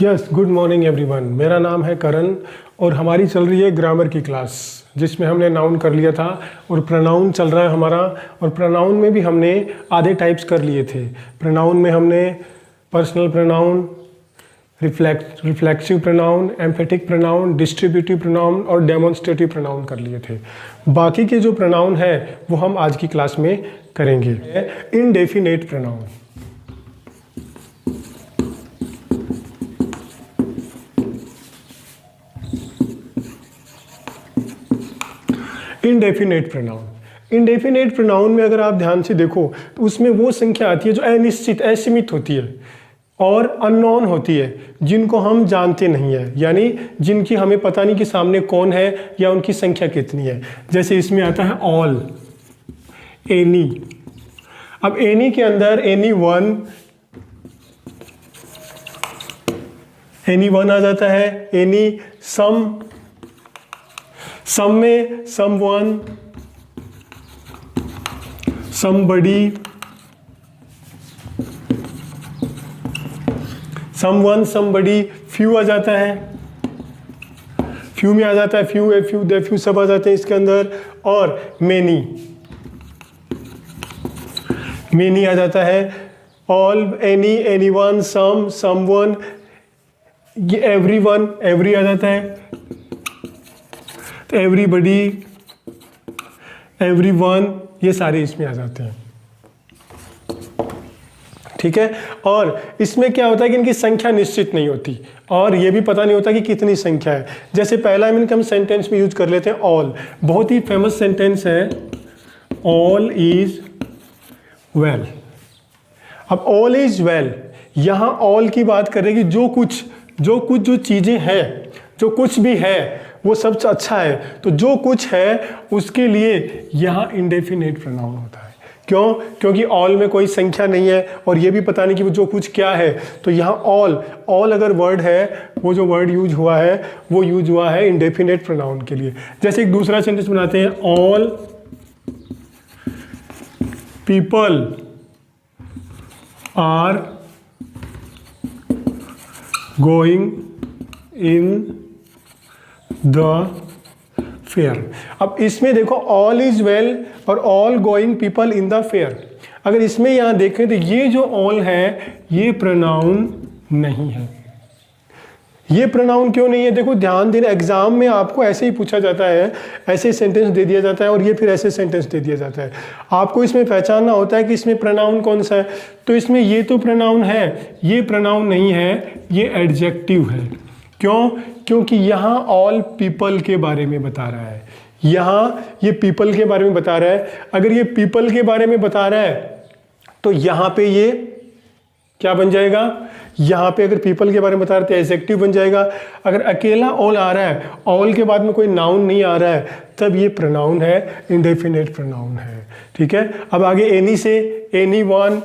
Yes, good morning everyone. मेरा नाम है करण और हमारी चल रही है ग्रामर की क्लास, जिसमें हमने नाउन कर लिया था और प्रोनाउन चल रहा है हमारा। और प्रोनाउन में भी हमने आधे टाइप्स कर लिए थे। प्रोनाउन में हमने personal pronoun, reflexive pronoun, emphatic pronoun, distributive pronoun और डेमोन्स्ट्रेटिव प्रोनाउन कर लिए थे। बाकी के जो प्रोनाउन है वो हम आज की क्लास में करेंगे। Indefinite pronoun. Indefinite pronoun. Indefinite pronoun में अगर आप ध्यान से देखो तो उसमें वो संख्या आती है जो अनिश्चित, असीमित होती है और अननोन होती है, जिनको हम जानते नहीं है, यानी जिनकी हमें पता नहीं कि सामने कौन है या उनकी संख्या कितनी है। जैसे इसमें आता है ऑल, एनी। अब एनी के अंदर एनी वन आ जाता है, एनी सम में सम वन, समबडी, सम वन, समबडी। फ्यू आ जाता है, फ्यू में आ जाता है few, a few, they few, सब आ जाते हैं इसके अंदर। और मेनी आ जाता है। ऑल, एनी, एनी वन, सम वन, ये एवरी वन, एवरी आ जाता है। तो एवरीबडी, एवरी वन, ये सारे इसमें आ जाते हैं। ठीक है। और इसमें क्या होता है कि इनकी संख्या निश्चित नहीं होती और ये भी पता नहीं होता कि कितनी संख्या है। जैसे पहला इनका हम सेंटेंस में यूज कर लेते हैं ऑल। बहुत ही फेमस सेंटेंस है, ऑल इज वेल। अब ऑल इज वेल, यहां ऑल की बात करेगी जो कुछ जो चीजें हैं, जो कुछ भी है वो सबसे अच्छा है। तो जो कुछ है उसके लिए यहां इंडेफिनेट प्रोनाउन होता है। क्यों? क्योंकि ऑल में कोई संख्या नहीं है और ये भी पता नहीं कि वो जो कुछ क्या है। तो यहाँ ऑल अगर वर्ड है, वो जो वर्ड यूज हुआ है वो यूज हुआ है इंडेफिनेट प्रोनाउन के लिए। जैसे एक दूसरा सेंटेंस बनाते हैं, all people are going in the fair. अब इसमें देखो ऑल इज वेल और all going people in the fair. अगर इसमें यहां देखें तो ये जो ऑल है ये प्रोनाउन नहीं है। ये प्रोनाउन क्यों नहीं है? देखो ध्यान देना, एग्जाम में आपको ऐसे ही पूछा जाता है, ऐसे सेंटेंस दे दिया जाता है और ये फिर ऐसे सेंटेंस दे दिया जाता है। आपको इसमें पहचानना होता है कि इसमें प्रोनाउन कौन सा है। तो इसमें ये तो प्रोनाउन है, ये प्रोनाउन नहीं है, ये एडजेक्टिव है। क्यों? क्योंकि यहाँ ऑल पीपल के बारे में बता रहा है, यहाँ ये पीपल के बारे में बता रहा है। अगर ये पीपल के बारे में बता रहा है तो यहाँ पे ये क्या बन जाएगा? यहाँ पे अगर पीपल के बारे में बता रहे तो एडजेक्टिव बन जाएगा। अगर अकेला ऑल आ रहा है, ऑल के बाद में कोई नाउन नहीं आ रहा है, तब ये प्रोनाउन है, इंडेफिनेट प्रोनाउन है। ठीक है। अब आगे एनी से, any one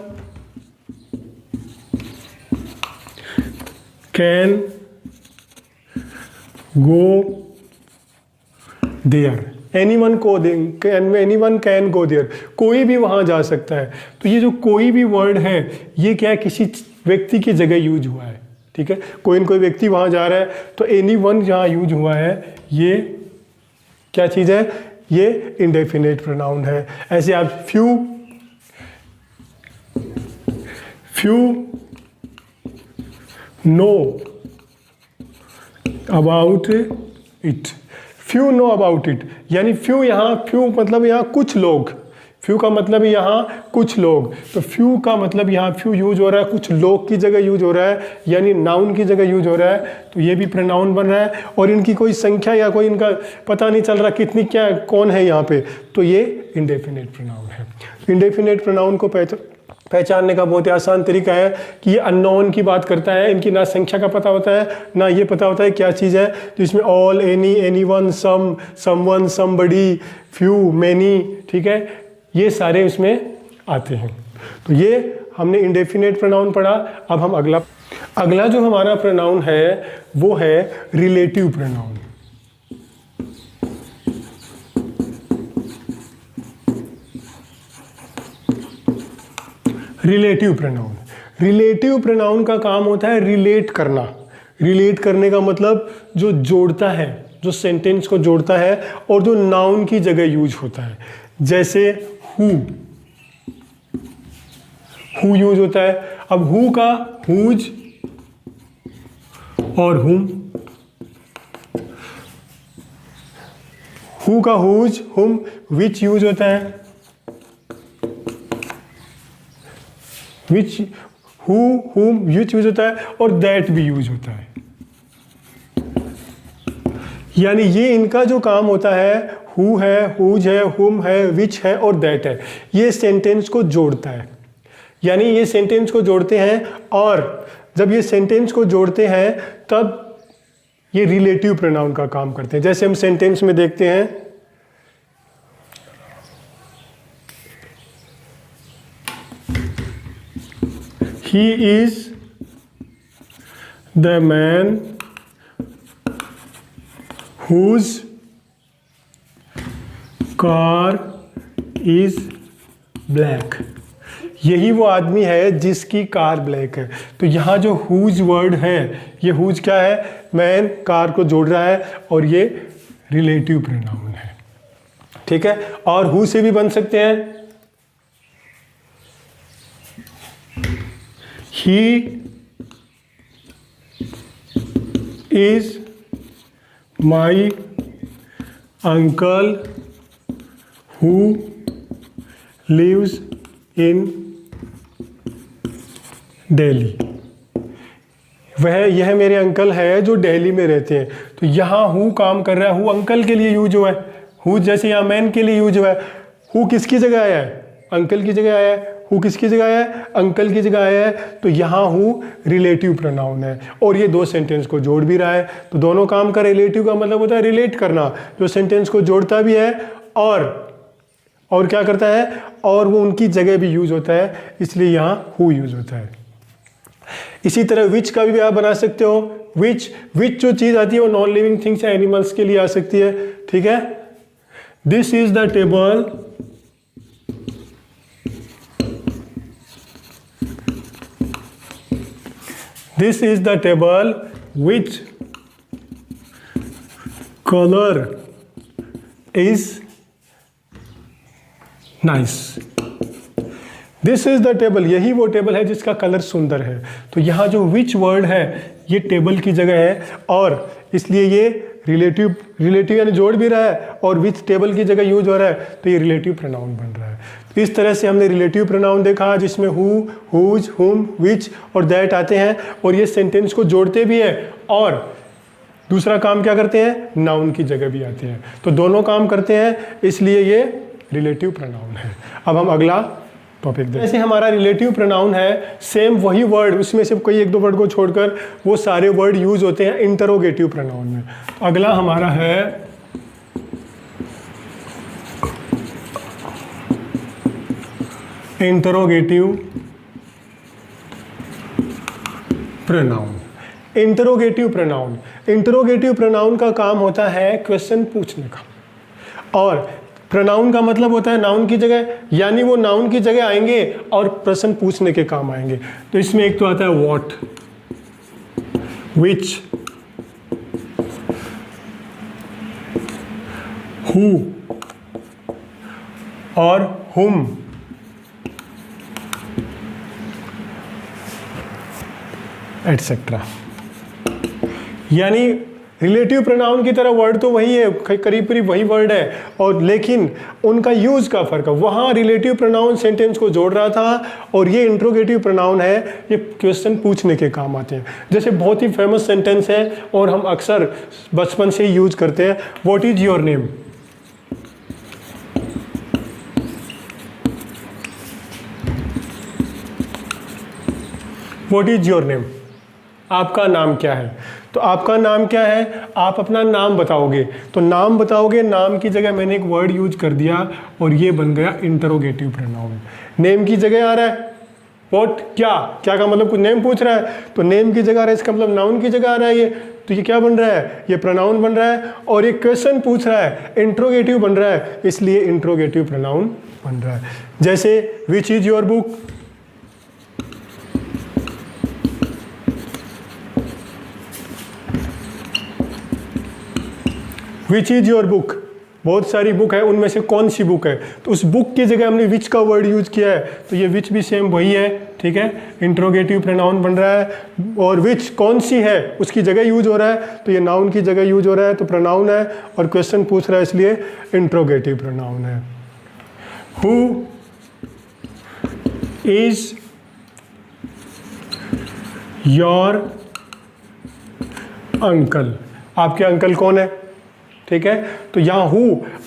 can go there, anyone can go there, कोई भी वहां जा सकता है। तो ये जो कोई भी वर्ड है ये क्या है? किसी व्यक्ति की जगह यूज हुआ है। ठीक है। कोई न कोई व्यक्ति वहां जा रहा है तो एनीवन जहां यूज हुआ है ये क्या चीज है? ये इंडेफिनेट प्रोनाउन है। ऐसे आप few know about it, few know about it, यानी फ्यू मतलब यहाँ कुछ लोग, फ्यू का मतलब यहाँ कुछ लोग। तो फ्यू का मतलब यहाँ फ्यू यूज हो रहा है, कुछ लोग की जगह यूज हो रहा है, यानी नाउन की जगह यूज हो रहा है। तो ये भी प्रोनाउन बन रहा है और इनकी कोई संख्या या कोई इनका पता नहीं चल रहा कितनी, क्या कौन है यहाँ पे, तो ये इंडेफिनेट प्रोनाउन है। इंडेफिनेट प्रोनाउन को पहचानने का बहुत ही आसान तरीका है कि ये अननोन की बात करता है, इनकी ना संख्या का पता होता है ना ये पता होता है क्या चीज़ है। तो इसमें all, any, anyone, someone, somebody, few, many, ठीक है, ये सारे उसमें आते हैं। तो ये हमने इंडेफिनेट प्रोनाउन पढ़ा। अब हम अगला जो हमारा प्रोनाउन है वो है रिलेटिव प्रोनाउन। रिलेटिव प्रोनाउन का काम होता है रिलेट करना, रिलेट करने का मतलब जो जोड़ता है, जो सेंटेंस को जोड़ता है और जो नाउन की जगह यूज होता है। जैसे हु यूज होता है। अब हु का हुज और हुम, हु का हुज हुम विच यूज होता है, विच हु हुम विच यूज होता है और दैट भी यूज होता है। यानी ये इनका जो काम होता है, हु है, हुज है, हुम है, विच है और दैट है, ये सेंटेंस को जोड़ता है। यानी ये सेंटेंस को जोड़ते हैं और जब ये सेंटेंस को जोड़ते हैं तब ये रिलेटिव प्रोनाउन का काम करते हैं। जैसे हम सेंटेंस में देखते हैं, he is the man whose car is black। यही वो आदमी है जिसकी कार ब्लैक है। तो यहाँ जो हुज वर्ड है, ये हुज क्या है, मैन कार को जोड़ रहा है और ये रिलेटिव प्रोनाउन है। ठीक है, और हु से भी बन सकते हैं, he is my uncle who lives in Delhi. यह मेरे अंकल है जो दिल्ली में रहते हैं। तो यहाँ हु काम कर रहा है, हु अंकल के लिए यूज हुआ है, हु जैसे यहाँ मैन के लिए यूज हुआ है। हु किसकी जगह आया है, अंकल की जगह आया है। हु किसकी जगह आया है, अंकल की जगह आया है। तो यहाँ हु रिलेटिव प्रोनाउन है और ये दो सेंटेंस को जोड़ भी रहा है। तो दोनों काम का रिलेटिव का मतलब होता है रिलेट करना, जो सेंटेंस को जोड़ता भी है और क्या करता है, और वो उनकी जगह भी यूज होता है, इसलिए यहाँ हु यूज होता है। इसी तरह विच का भी आप बना सकते हो। विच जो चीज आती है वो नॉन लिविंग थिंग्स या एनिमल्स के लिए आ सकती है। ठीक है, this is the table This is the table which color is nice। This is the table, यही वो टेबल है जिसका कलर सुंदर है। तो यहाँ जो which वर्ड है ये टेबल की जगह है और इसलिए ये रिलेटिव यानी जोड़ भी रहा है और विच टेबल की जगह यूज हो रहा है, तो ये रिलेटिव प्रोनाउन बन रहा है। तो इस तरह से हमने रिलेटिव प्रोनाउन देखा जिसमें हु, हुज, हुम, विच और दैट आते हैं और ये सेंटेंस को जोड़ते भी है और दूसरा काम क्या करते हैं, नाउन की जगह भी आते हैं। तो दोनों काम करते हैं, इसलिए ये रिलेटिव प्रोनाउन है। अब हम अगला टॉपिक देखते हैं। ऐसे हमारा रिलेटिव प्रोनाउन है, सेम वही वर्ड, उसमें से कोई एक दो वर्ड को छोड़कर वो सारे वर्ड यूज होते हैं इंटरोगेटिव प्रोनाउन में। तो अगला हमारा है इंटरोगेटिव प्रोनाउन। इंटरोगेटिव प्रोनाउन का काम होता है क्वेश्चन पूछने का और प्रोनाउन का मतलब होता है नाउन की जगह, यानी वो नाउन की जगह आएंगे और प्रश्न पूछने के काम आएंगे। तो इसमें एक तो आता है व्हाट, विच, हु और हुम। एटसेट्रा। यानी रिलेटिव प्रोनाउन की तरह वर्ड तो वही है, करीब करीब वही वर्ड है, और लेकिन उनका यूज का फर्क है। वहाँ रिलेटिव प्रोनाउन सेंटेंस को जोड़ रहा था और ये इंट्रोगेटिव प्रोनाउन है, ये क्वेश्चन पूछने के काम आते हैं। जैसे बहुत ही फेमस सेंटेंस है और हम अक्सर बचपन से ही यूज करते हैं, what is your name. What is your name, आपका नाम क्या है। तो आपका नाम क्या है, आप अपना नाम बताओगे। तो नाम बताओगे, नाम की जगह मैंने एक वर्ड यूज कर दिया और ये बन गया इंटरोगेटिव प्रोनाउन। नेम की जगह आ रहा है व्हाट, क्या का मतलब कुछ नेम पूछ रहा है, तो नेम की जगह आ रहा है, इसका मतलब नाउन की जगह आ रहा है ये। तो ये क्या बन रहा है, ये प्रोनाउन बन रहा है और ये क्वेश्चन पूछ रहा है, इंट्रोगेटिव बन रहा है, इसलिए इंट्रोगेटिव प्रोनाउन बन रहा है। जैसे which is your book, which is your book, बहुत सारी बुक है, उनमें से कौन सी बुक है, तो उस बुक की जगह हमने विच का वर्ड यूज किया है, तो ये विच भी सेम वही है, ठीक है, इंट्रोगेटिव प्रोनाउन बन रहा है। और विच कौन सी है उसकी जगह यूज हो रहा है, तो ये नाउन की जगह यूज हो रहा है, तो प्रोनाउन है, और क्वेश्चन पूछ रहा है इसलिए इंट्रोगेटिव प्रोनाउन है। हु इज योर अंकल, आपके अंकल कौन है, ठीक है, तो यहाँ हु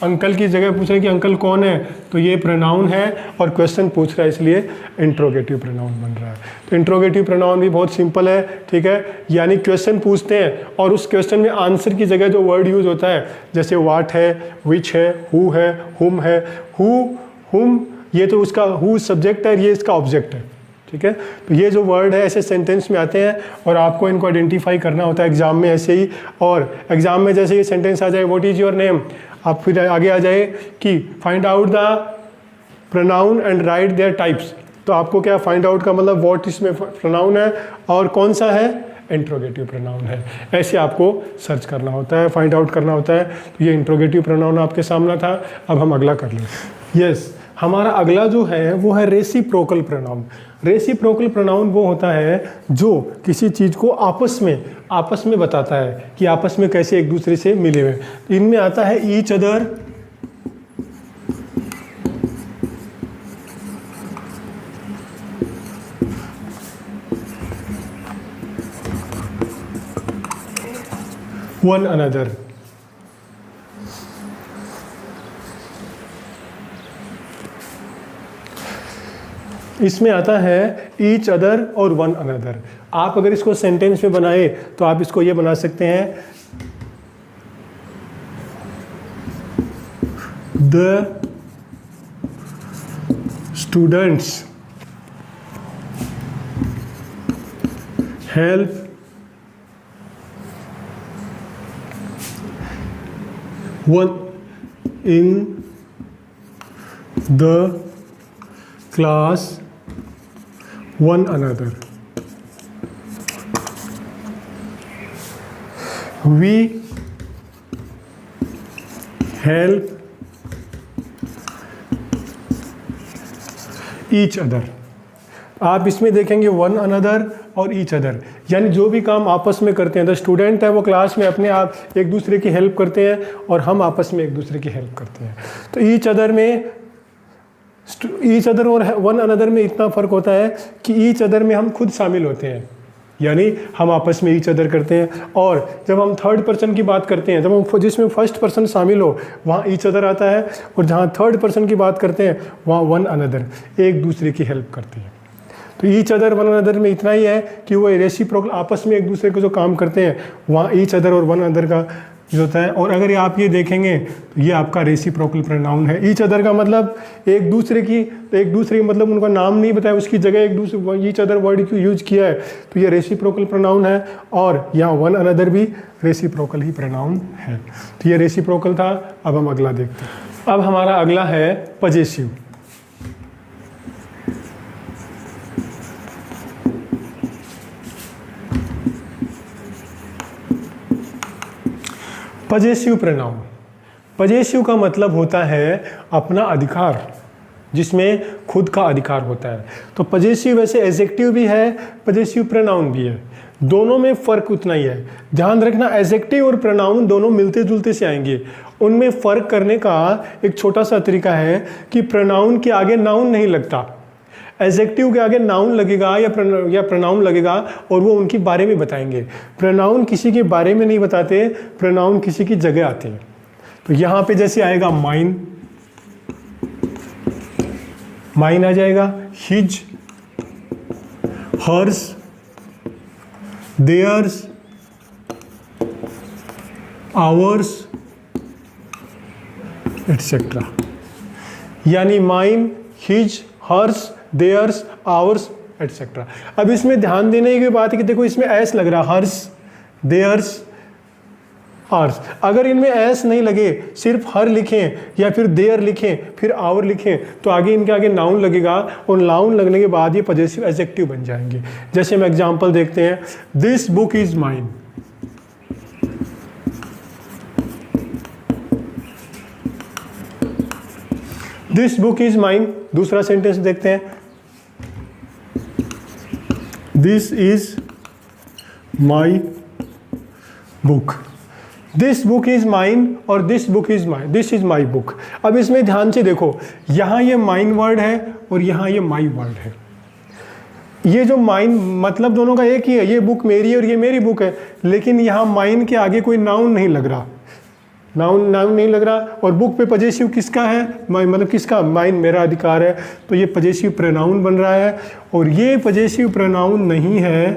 अंकल की जगह पूछ रहे हैं कि अंकल कौन है, तो ये प्रोनाउन है और क्वेश्चन पूछ रहा है इसलिए इंट्रोगेटिव प्रोनाउन बन रहा है। तो इंट्रोगेटिव प्रोनाउन भी बहुत सिंपल है, ठीक है, यानी क्वेश्चन पूछते हैं और उस क्वेश्चन में आंसर की जगह जो वर्ड यूज होता है, जैसे वाट है, विच है, हु है, हुम है, हुम, ये तो उसका हु सब्जेक्ट है, ये इसका ऑब्जेक्ट है, ठीक है, तो ये जो वर्ड है ऐसे सेंटेंस में आते हैं और आपको इनको आइडेंटिफाई करना होता है एग्जाम में ऐसे ही। और एग्जाम में जैसे ये सेंटेंस आ जाए व्हाट इज योर नेम, आप फिर आगे आ जाए कि find out the pronoun and right there types, तो आपको क्या फाइंड आउट का मतलब व्हाट इसमें प्रोनाउन है और कौन सा है इंट्रोगेटिव प्रोनाउन है, ऐसे आपको सर्च करना होता है, फाइंड आउट करना होता है। तो ये इंट्रोगेटिव प्रोनाउन आपके सामने था। अब हम अगला कर लें। यस, हमारा अगला जो है वो है रेसिप्रोकल प्रोनाउन। रेसिप्रोकल प्रोनाउन वो होता है जो किसी चीज़ को आपस में बताता है कि आपस में कैसे एक दूसरे से मिले हुए। इनमें आता है ईच अदर, वन अनदर, इसमें आता है ईच अदर और वन अनदर। आप अगर इसको सेंटेंस में बनाए तो आप इसको ये बना सकते हैं, the students help one in the class one another. We help each other. आप इसमें देखेंगे वन अनदर और ईच अदर, यानी जो भी काम आपस में करते हैं, द स्टूडेंट है वो क्लास में अपने आप एक दूसरे की हेल्प करते हैं और हम आपस में एक दूसरे की हेल्प करते हैं। तो ईच अदर में, ईच अदर और वन अनदर में इतना फ़र्क होता है कि ईच अदर में हम खुद शामिल होते हैं, यानी हम आपस में ईच अदर करते हैं, और जब हम थर्ड पर्सन की बात करते हैं, जब हम जिसमें फर्स्ट पर्सन शामिल हो वहाँ ईच अदर आता है, और जहाँ थर्ड पर्सन की बात करते हैं वहाँ वन अनदर, एक दूसरे की हेल्प करते हैं। तो ईच अदर वन अनदर में इतना ही है कि वो रेसिप्रोकल आपस में एक दूसरे को जो काम करते हैं वहाँ ईच अदर और वन अदर का जो होता है। और अगर आप ये देखेंगे तो ये आपका रेसिप्रोकल प्रोनाउन है। ईच अदर का मतलब एक दूसरे की मतलब उनका नाम नहीं बताया, उसकी जगह एक दूसरे ईच अदर वर्ड को यूज किया है, तो ये रेसिप्रोकल प्रोनाउन है। और यहाँ वन अनदर भी रेसिप्रोकल ही प्रोनाउन है। तो ये रेसिप्रोकल था। अब हम अगला देखते हैं। अब हमारा अगला है पजेसिव। पजेसिव प्रोनाउन, पजेसिव का मतलब होता है अपना अधिकार, जिसमें खुद का अधिकार होता है। तो पजेसिव वैसे एडजेक्टिव भी है, पजेसिव प्रोनाउन भी है, दोनों में फ़र्क उतना ही है। ध्यान रखना, एडजेक्टिव और प्रोनाउन दोनों मिलते जुलते से आएंगे। उनमें फ़र्क करने का एक छोटा सा तरीका है कि प्रोनाउन के आगे नाउन नहीं लगता, एडजेक्टिव के आगे नाउन लगेगा या प्रोनाउन लगेगा और वो उनके बारे में बताएंगे। प्रोनाउन किसी के बारे में नहीं बताते, प्रोनाउन किसी की जगह आते हैं। तो यहाँ पे जैसे आएगा माइन, माइन आ जाएगा, his, hers, theirs, ours etcetera. यानी mine, his, hers, theirs, ours etcetera. अब इसमें ध्यान देने की बात है कि देखो इसमें एस लग रहा है, हर्स, देयर्स, आवर्स। अगर इनमें एस नहीं लगे, सिर्फ हर लिखें या फिर देयर लिखें फिर आवर लिखें, तो आगे इनके आगे नाउन लगेगा और नाउन लगने के बाद ये पजेसिव एडजेक्टिव बन जाएंगे। जैसे हम एग्जांपल देखते हैं, this book is mine, this book is mine. दूसरा सेंटेंस देखते हैं, this is my book. This book is mine और this book is my, this is my book. अब इसमें ध्यान से देखो, यहाँ ये माइन वर्ड है और यहाँ ये माई वर्ड है। ये जो माइन मतलब दोनों का एक ही है, ये बुक मेरी है और ये मेरी बुक है, लेकिन यहाँ माइन के आगे कोई नाउन नहीं लग रहा, नाउन नहीं लग रहा। और बुक पे पजेसिव किसका है, मतलब किसका, माइन मेरा अधिकार है, तो ये पजेसिव प्रोनाउन बन रहा है। और ये पजेसिव प्रोनाउन नहीं है,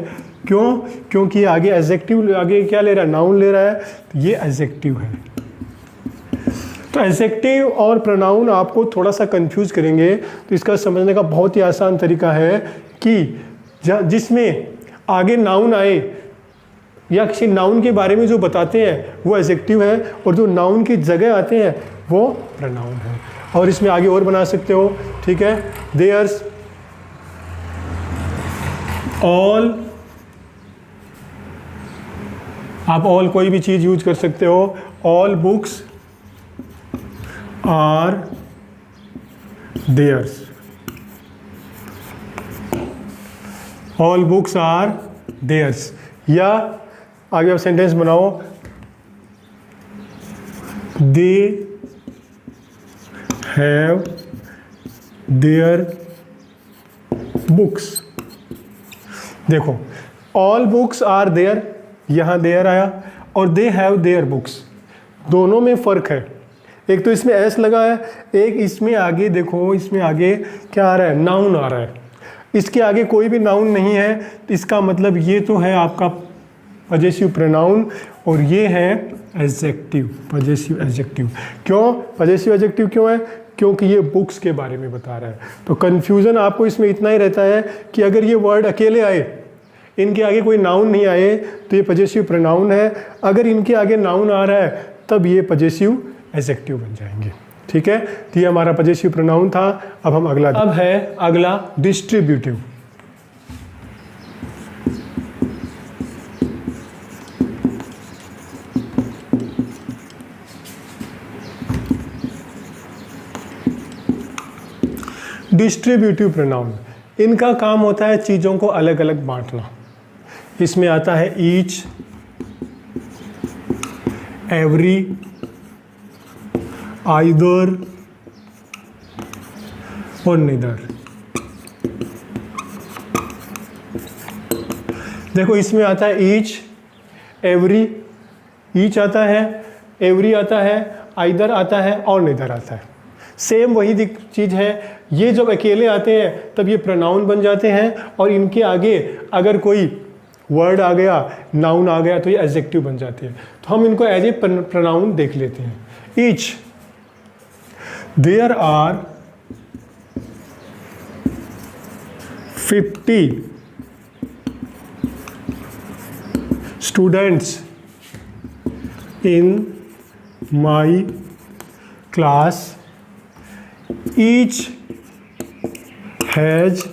क्यों? क्योंकि आगे एडजेक्टिव, आगे क्या ले रहा है, नाउन ले रहा है, तो ये एडजेक्टिव है। तो एडजेक्टिव और प्रोनाउन आपको थोड़ा सा कंफ्यूज करेंगे, तो इसका समझने का बहुत ही आसान तरीका है कि जिसमें आगे नाउन आए या किसी नाउन के बारे में जो बताते हैं वो एडजेक्टिव है, और जो नाउन की जगह आते हैं वो प्रोनाउन है। और इसमें आगे और बना सकते हो, ठीक है, देयर्स ऑल, आप ऑल कोई भी चीज़ यूज कर सकते हो। All books are theirs, all books are theirs. या आगे आप सेंटेंस बनाओ, दे हैव देयर बुक्स। देखो, ऑल बुक्स आर देयर, यहाँ देयर आया, और दे हैव देयर बुक्स, दोनों में फ़र्क है। एक तो इसमें एस लगा है, एक इसमें आगे देखो, इसमें आगे क्या आ रहा है, नाउन आ रहा है। इसके आगे कोई भी नाउन नहीं है, तो इसका मतलब ये तो है आपका पजेसिव प्रोनाउन और ये है एडजेक्टिव, पजेसिव एडजेक्टिव। क्यों पजेसिव एडजेक्टिव क्यों है? क्योंकि ये बुक्स के बारे में बता रहा है। तो कन्फ्यूज़न आपको इसमें इतना ही रहता है कि अगर ये वर्ड अकेले आए, इनके आगे कोई नाउन नहीं आए, तो ये पजेसिव प्रोनाउन है। अगर इनके आगे नाउन आ रहा है तब ये पजेसिव एडजेक्टिव बन जाएंगे, ठीक है। तो ये हमारा पजेसिव प्रोनाउन था। अब हम अब है अगला डिस्ट्रीब्यूटिव। डिस्ट्रीब्यूटिव प्रोनाउन, इनका काम होता है चीज़ों को अलग अलग बांटना। इसमें आता है ईच, एवरी, आइदर और निदर। देखो, इसमें आता है ईच, एवरी, ईच आता है, एवरी आता है, आइदर आता है और निदर आता है। सेम वही चीज़ है। ये जब अकेले आते हैं तब ये प्रोनाउन बन जाते हैं, और इनके आगे अगर कोई वर्ड आ गया, नाउन आ गया, तो ये एडजेक्टिव बन जाते हैं। तो हम इनको एज ए प्रोनाउन देख लेते हैं। Each, there are 50 students in my class, each has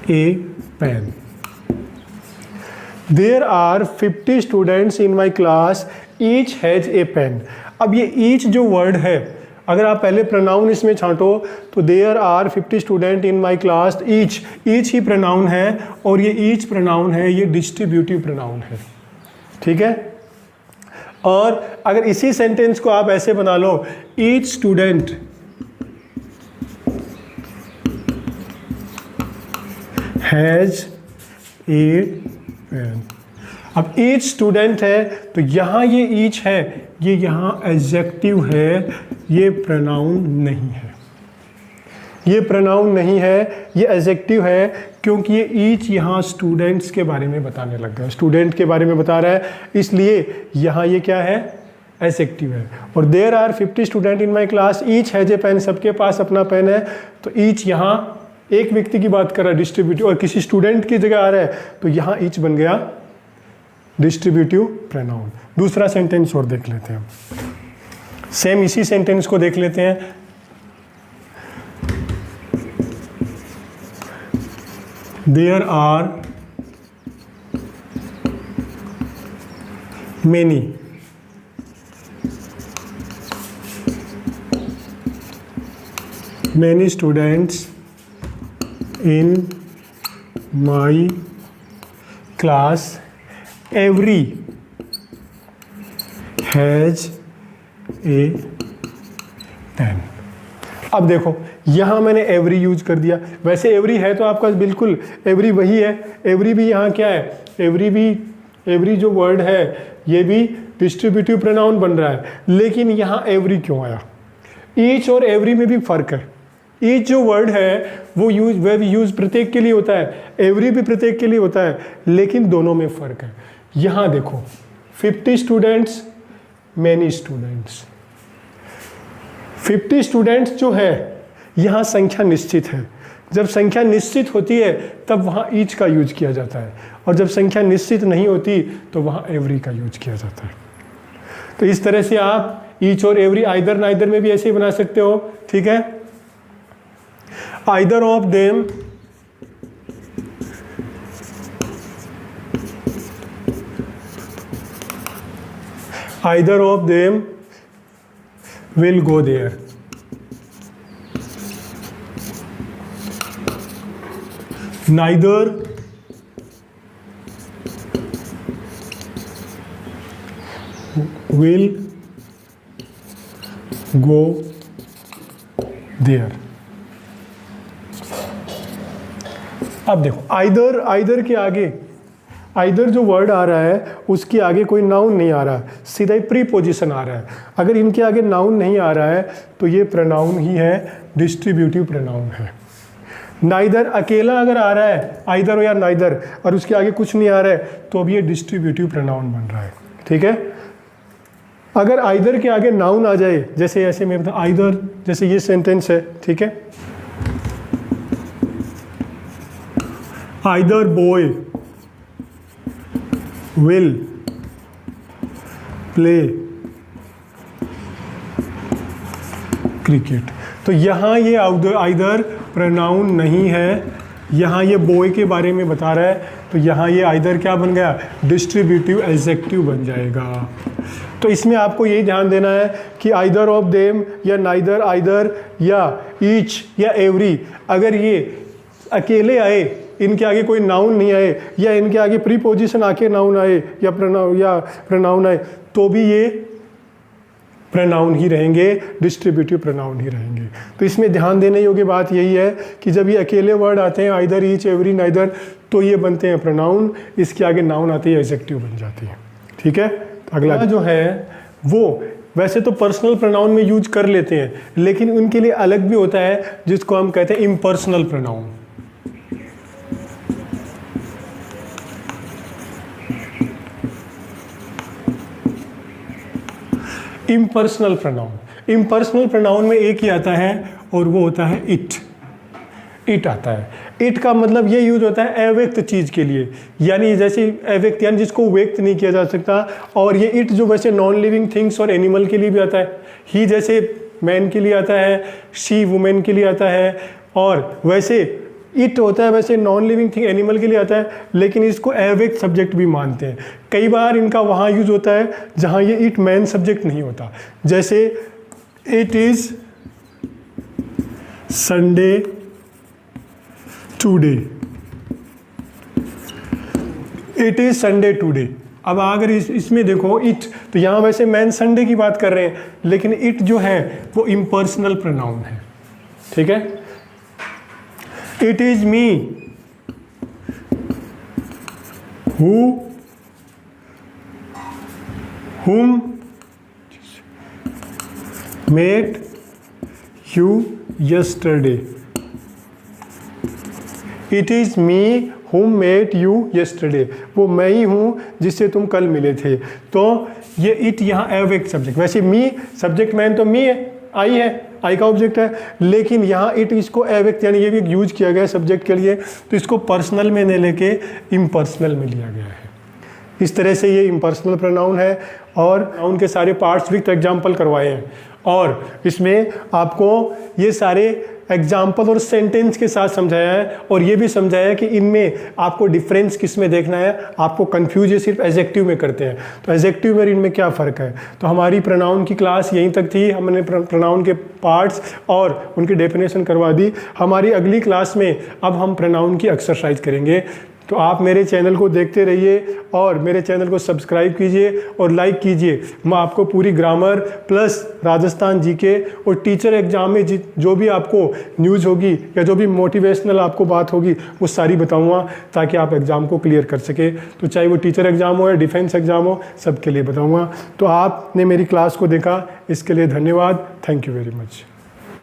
a pen. There are 50 students in my class, each has a pen. अब ये each जो वर्ड है, अगर आप पहले प्रोनाउन इसमें छांटो तो there are 50 student in my class, each ही प्रोनाउन है, और ये ईच प्रोनाउन है, ये डिस्ट्रीब्यूटिव प्रोनाउन है, ठीक है। और अगर इसी सेंटेंस को आप ऐसे बना लो, each student has a pen. अब ईच स्टूडेंट है तो यहाँ ये ईच है, ये यहाँ एडजेक्टिव है, ये प्रोनाउन नहीं है, ये प्रोनाउन नहीं है, ये एडजेक्टिव है, क्योंकि ये ईच यहाँ स्टूडेंट्स के बारे में बताने लग गया, स्टूडेंट के बारे में बता रहा है, इसलिए यहाँ ये क्या है, एडजेक्टिव है। और there are 50 student in my class, each has a pen, सबके पास अपना पेन है, तो ईच यहाँ एक व्यक्ति की बात कर रहा है डिस्ट्रीब्यूटिव, और किसी स्टूडेंट की जगह आ रहा है, तो यहाँ ईच बन गया डिस्ट्रीब्यूटिव प्रोनाउन। दूसरा सेंटेंस और देख लेते हैं, सेम इसी सेंटेंस को देख लेते हैं। There are many many students in my class, every has a pen. अब देखो यहाँ मैंने एवरी यूज कर दिया, वैसे एवरी है तो आपका बिल्कुल एवरी वही है, एवरी भी यहाँ क्या है, एवरी जो वर्ड है ये भी डिस्ट्रीब्यूटिव प्रोनाउन बन रहा है, लेकिन यहाँ एवरी क्यों आया? ईच और एवरी में भी फर्क है। ईच जो वर्ड है वो यूज प्रत्येक के लिए होता है, एवरी भी प्रत्येक के लिए होता है, लेकिन दोनों में फर्क है। यहाँ देखो 50 स्टूडेंट्स, मैनी स्टूडेंट्स। 50 स्टूडेंट्स जो है यहाँ संख्या निश्चित है, जब संख्या निश्चित होती है तब वहाँ ईच का यूज किया जाता है, और जब संख्या निश्चित नहीं होती तो वहाँ एवरी का यूज किया जाता है। तो इस तरह से आप ईच और एवरी आइदर नाइदर में भी ऐसे ही बना सकते हो, ठीक है। Either of them will go there. Neither will go there. अब देखो आइदर के आगे, आइदर जो वर्ड आ रहा है उसके आगे कोई नाउन नहीं आ रहा, सीधा ही प्रीपोजिशन आ रहा है। अगर इनके आगे नाउन नहीं आ रहा है तो ये प्रोनाउन ही है, डिस्ट्रीब्यूटिव प्रोनाउन है। नाइदर अकेला अगर आ रहा है, आइदर या नाइदर, और उसके आगे कुछ नहीं आ रहा है तो अब ये डिस्ट्रीब्यूटिव प्रोनाउन बन रहा है, ठीक है। अगर आइदर के आगे नाउन आ जाए, जैसे ऐसे मैं बता आइदर, जैसे ये सेंटेंस है, ठीक है, either boy will play cricket, तो यहाँ ये आइदर प्रोनाउन नहीं है, यहाँ ये बॉय के बारे में बता रहा है, तो यहाँ ये आइदर क्या बन गया, डिस्ट्रीब्यूटिव एडजेक्टिव बन जाएगा। तो इसमें आपको यही ध्यान देना है कि आइदर ऑफ देम या नाइदर, आइदर या ईच या एवरी, अगर ये अकेले आए, इनके आगे कोई नाउन नहीं आए, या इनके आगे प्रीपोजिशन आके नाउन आए या प्रोनाउन आए, तो भी ये प्रोनाउन ही रहेंगे, डिस्ट्रीब्यूटिव प्रोनाउन ही रहेंगे। तो इसमें ध्यान देने योग्य बात यही है कि जब ये अकेले वर्ड आते हैं आइदर, ईच, एवरी, नाइदर, तो ये बनते हैं प्रोनाउन, इसके आगे नाउन आते हैं, एडजेक्टिव बन जाती है, ठीक है। अगला जो है वो वैसे तो पर्सनल प्रोनाउन में यूज कर लेते हैं, लेकिन उनके लिए अलग भी होता है जिसको हम कहते हैं इम्पर्सनल प्रोनाउन। इम्पर्सनल प्रोनाउन में एक ही आता है और वो होता है इट आता है। इट का मतलब ये यूज होता है अव्यक्त चीज के लिए, यानी जैसे अव्यक्त यानी जिसको व्यक्त नहीं किया जा सकता। और ये इट जो वैसे नॉन लिविंग थिंग्स और एनिमल के लिए भी आता है, ही जैसे मैन के लिए आता है, शी वुमेन के लिए आता है, और वैसे इट होता है वैसे नॉन लिविंग थिंग एनिमल के लिए आता है, लेकिन इसको अव्यक्त सब्जेक्ट भी मानते हैं। कई बार इनका वहाँ यूज होता है जहाँ ये इट मैन सब्जेक्ट नहीं होता, जैसे it is Sunday today, it is Sunday today. अब अगर इसमें देखो इट, तो यहाँ वैसे मैन संडे की बात कर रहे हैं, लेकिन इट जो है वो इम्पर्सनल प्रोनाउन है, ठीक है। It is me whom met you yesterday. It is me whom met you yesterday. वो मैं ही हूँ जिससे तुम कल मिले थे। तो ये इट यहाँ अव्यक्त सब्जेक्ट, वैसे मी सब्जेक्ट मैन तो मी है, आई है, आई का ऑब्जेक्ट है, लेकिन यहाँ इट इसको अव्यक्त यानी ये भी यूज किया गया है सब्जेक्ट के लिए, तो इसको पर्सनल में नहीं लेके इम्पर्सनल में लिया गया है। इस तरह से ये इम्पर्सनल प्रोनाउन है और नाउन के सारे पार्ट्स भी तो एग्जाम्पल करवाए हैं, और इसमें आपको ये सारे एग्जाम्पल और सेंटेंस के साथ समझाया है, और ये भी समझाया है कि इनमें आपको डिफरेंस किस में देखना है। आपको कंफ्यूज ये सिर्फ एडजेक्टिव में करते हैं, तो एडजेक्टिव में इनमें क्या फ़र्क है। तो हमारी प्रोनाउन की क्लास यहीं तक थी, हमने प्रोनाउन के पार्ट्स और उनकी डेफिनेशन करवा दी। हमारी अगली क्लास में अब हम प्रोनाउन की एक्सरसाइज करेंगे। तो आप मेरे चैनल को देखते रहिए और मेरे चैनल को सब्सक्राइब कीजिए और लाइक कीजिए। मैं आपको पूरी ग्रामर प्लस राजस्थान जीके और टीचर एग्जाम में जो भी आपको न्यूज़ होगी या जो भी मोटिवेशनल आपको बात होगी वो सारी बताऊंगा, ताकि आप एग्ज़ाम को क्लियर कर सके। तो चाहे वो टीचर एग्ज़ाम हो या डिफेंस एग्ज़ाम हो, सबके लिए बताऊँगा। तो आपने मेरी क्लास को देखा, इसके लिए धन्यवाद। Thank you very much.